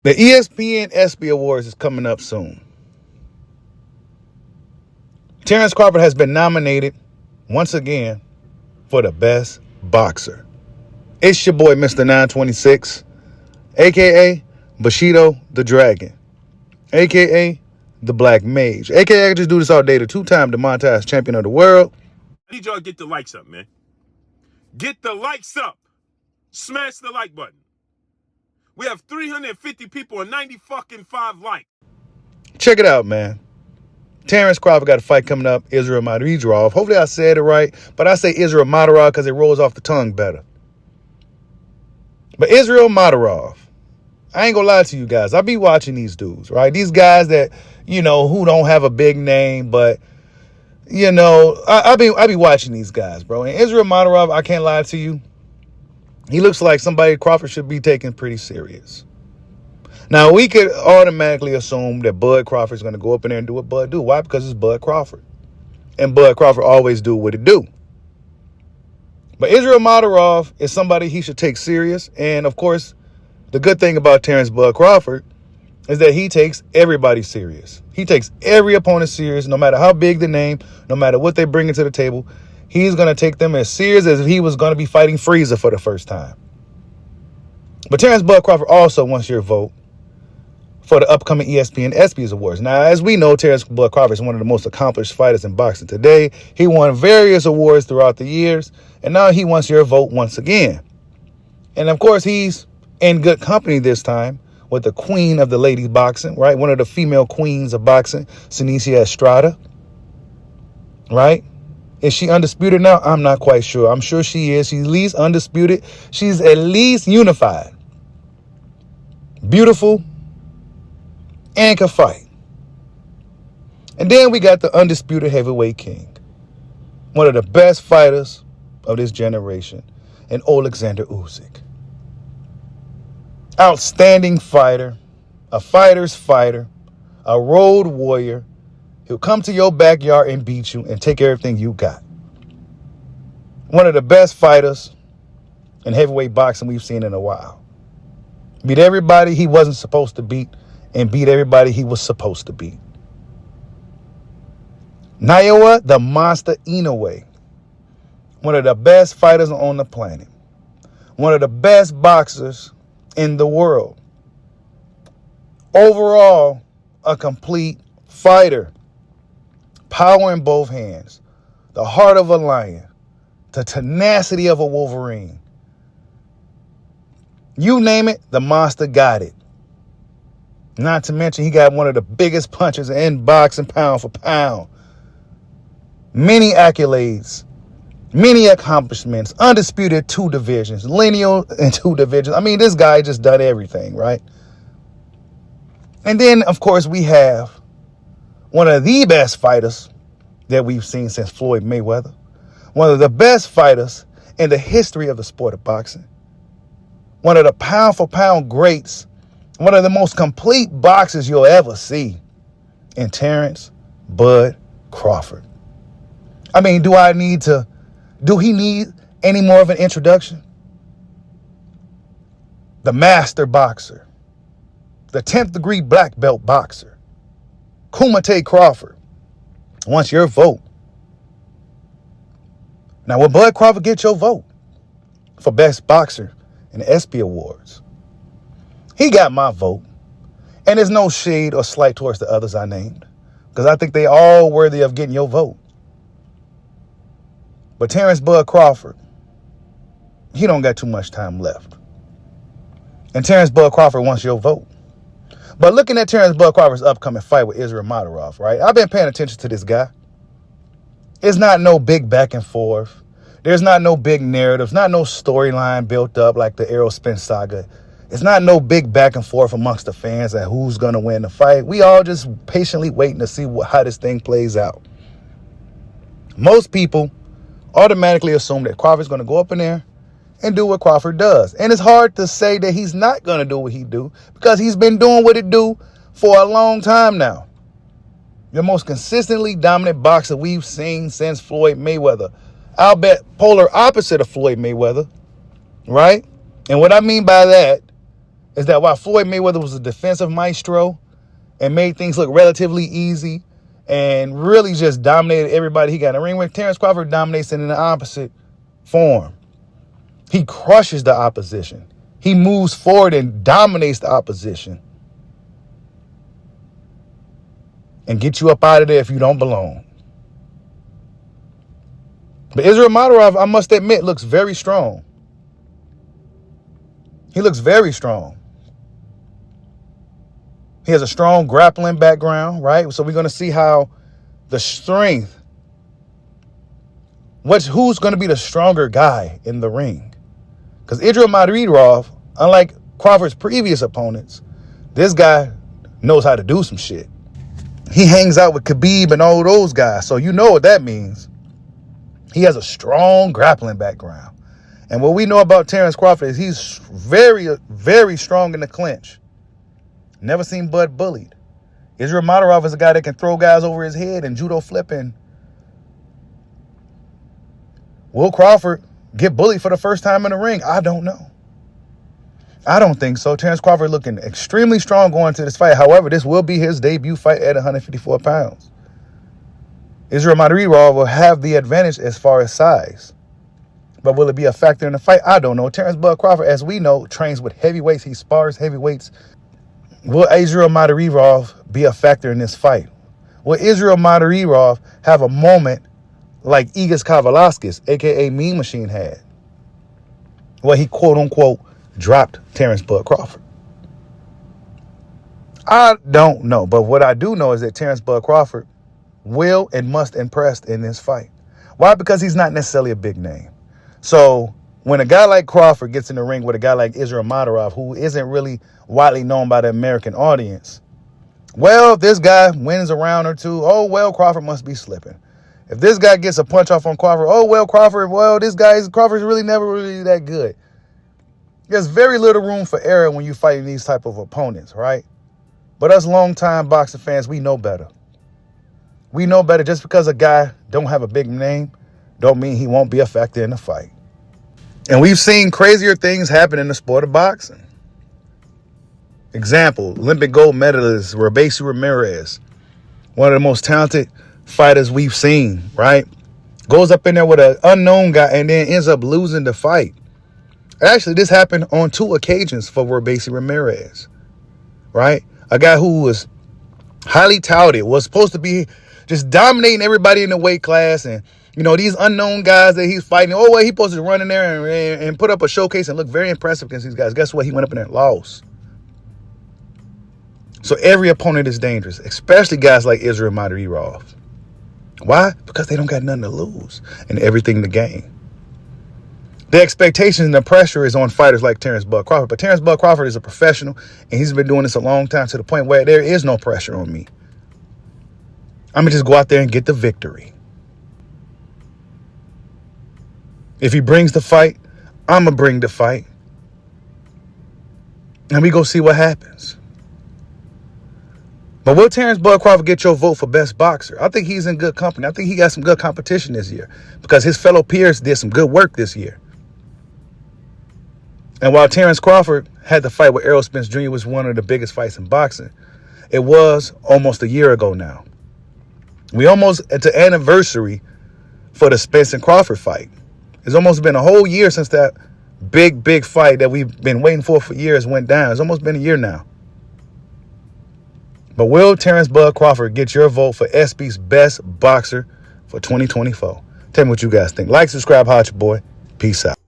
The ESPN ESPY Awards is coming up soon. Terence Crawford has been nominated once again for the best boxer. It's your boy, Mr. 926, a.k.a. Bushido the Dragon, a.k.a. the Black Mage, a.k.a. I can just do this all day, the two-time demonetized champion of the world. I need y'all to get the likes up, man. Get the likes up. Smash the like button. We have 350 people and 95 likes. Check it out, man. Terence Crawford got a fight coming up, Israel Madridov. Hopefully I said it right, but I say Israel Madridov because it rolls off the tongue better. But Israel Madridov, I ain't gonna lie to you guys. I be watching these dudes, right? These guys that, who don't have a big name, but, I be watching these guys, bro. And Israel Madridov, I can't lie to you, he looks like somebody Crawford should be taking pretty serious. Now, we could automatically assume that Bud Crawford's going to go up in there and do what Bud do. Why? Because it's Bud Crawford. And Bud Crawford always do what it do. But Israel Madridov is somebody he should take serious. And, of course, the good thing about Terence Bud Crawford is that he takes everybody serious. He takes every opponent serious, no matter how big the name, no matter what they bring into the table. He's going to take them as serious as if he was going to be fighting Frieza for the first time. But Terence Bud Crawford also wants your vote for the upcoming ESPN ESPYs Awards. Now, as we know, Terence Bud Crawford is one of the most accomplished fighters in boxing today. He won various awards throughout the years, and now he wants your vote once again. And, of course, he's in good company this time with the queen of the ladies boxing, right? One of the female queens of boxing, Senicia Estrada, right? Is she undisputed now? I'm not quite sure. I'm sure she is. She's at least undisputed. She's at least unified. Beautiful. And can fight. And then we got the undisputed heavyweight king. One of the best fighters of this generation. And Alexander Usyk. Outstanding fighter. A fighter's fighter. A road warrior. He'll come to your backyard and beat you and take everything you got. One of the best fighters in heavyweight boxing we've seen in a while. Beat everybody he wasn't supposed to beat and beat everybody he was supposed to beat. Naoya the Monster Inoue. One of the best fighters on the planet. One of the best boxers in the world. Overall, a complete fighter. Power in both hands, the heart of a lion, the tenacity of a Wolverine. You name it, the monster got it. Not to mention he got one of the biggest punches in boxing pound for pound. Many accolades, many accomplishments, undisputed 2 divisions, lineal in 2 divisions. I mean, this guy just done everything, right? And then, of course, we have one of the best fighters that we've seen since Floyd Mayweather. One of the best fighters in the history of the sport of boxing. One of the pound for pound greats. One of the most complete boxers you'll ever see in Terence Bud Crawford. I mean, do he need any more of an introduction? The master boxer. The 10th degree black belt boxer. Kumite Crawford wants your vote. Now, will Bud Crawford get your vote for best boxer in the ESPY Awards? He got my vote. And there's no shade or slight towards the others I named, because I think they all worthy of getting your vote. But Terence Bud Crawford, he don't got too much time left. And Terence Bud Crawford wants your vote. But looking at Terence Bud Crawford's upcoming fight with Israel Madridov, right? I've been paying attention to this guy. It's not no big back and forth. There's not no big narratives, not no storyline built up like the Errol Spence saga. It's not no big back and forth amongst the fans and who's going to win the fight. We all just patiently waiting to see how this thing plays out. Most people automatically assume that Crawford's going to go up in there and do what Crawford does. And it's hard to say that he's not going to do what he do, because he's been doing what it do for a long time now. The most consistently dominant boxer we've seen since Floyd Mayweather. I'll bet polar opposite of Floyd Mayweather, right? And what I mean by that is that while Floyd Mayweather was a defensive maestro and made things look relatively easy and really just dominated everybody he got in the ring with, Terence Crawford dominates it in the opposite form. He crushes the opposition. He moves forward and dominates the opposition and gets you up out of there if you don't belong. But Israel Madarov, I must admit, looks very strong. He looks very strong. He has a strong grappling background, right? So we're going to see how the strength, who's going to be the stronger guy in the ring. Because Israel Madarov, unlike Crawford's previous opponents, this guy knows how to do some shit. He hangs out with Khabib and all those guys, so you know what that means. He has a strong grappling background. And what we know about Terence Crawford is he's very, very strong in the clinch. Never seen Bud bullied. Israel Madarov is a guy that can throw guys over his head and judo flipping. Will Crawford get bullied for the first time in the ring? I don't know. I don't think so. Terence Crawford looking extremely strong going into this fight. However, this will be his debut fight at 154 pounds. Israel Madarov will have the advantage as far as size. But will it be a factor in the fight? I don't know. Terence Bud Crawford, as we know, trains with heavyweights. He spars heavyweights. Will Israel Madarov be a factor in this fight? Will Israel Madarov have a moment like Igor Kavalauskas, a.k.a. Mean Machine, had? Where he, quote-unquote, dropped Terence Bud Crawford? I don't know. But what I do know is that Terence Bud Crawford will and must impress in this fight. Why? Because he's not necessarily a big name. So when a guy like Crawford gets in the ring with a guy like Israel Madarov, who isn't really widely known by the American audience, well, if this guy wins a round or two, oh, well, Crawford must be slipping. If this guy gets a punch off on Crawford, oh, well, Crawford's really never really that good. There's very little room for error when you're fighting these type of opponents, right? But us longtime boxing fans, we know better. We know better. Just because a guy don't have a big name don't mean he won't be a factor in the fight. And we've seen crazier things happen in the sport of boxing. Example, Olympic gold medalist Robeisy Ramirez, one of the most talented fighters we've seen, right? Goes up in there with an unknown guy and then ends up losing the fight. Actually, this happened on 2 occasions for Robeisy Ramirez, right? A guy who was highly touted, was supposed to be just dominating everybody in the weight class, and you know, these unknown guys that he's fighting, oh, well, he's supposed to run in there and put up a showcase and look very impressive against these guys. Guess what? He went up in there and lost. So every opponent is dangerous, especially guys like Israel Madarov. Why? Because they don't got nothing to lose and everything to gain. The expectation and the pressure is on fighters like Terence Bud Crawford. But Terence Bud Crawford is a professional, and he's been doing this a long time, to the point where there is no pressure on me. I'm going to just go out there and get the victory. If he brings the fight, I'm going to bring the fight. And we go see what happens. But will Terence Bud Crawford get your vote for best boxer? I think he's in good company. I think he got some good competition this year because his fellow peers did some good work this year. And while Terence Crawford had the fight with Errol Spence Jr., was one of the biggest fights in boxing, it was almost a year ago now. We almost at the anniversary for the Spence and Crawford fight. It's almost been a whole year since that big fight that we've been waiting for years went down. It's almost been a year now. But will Terence Bud Crawford get your vote for ESPY's best boxer for 2024? Tell me what you guys think. Like, subscribe, holla at your boy. Peace out.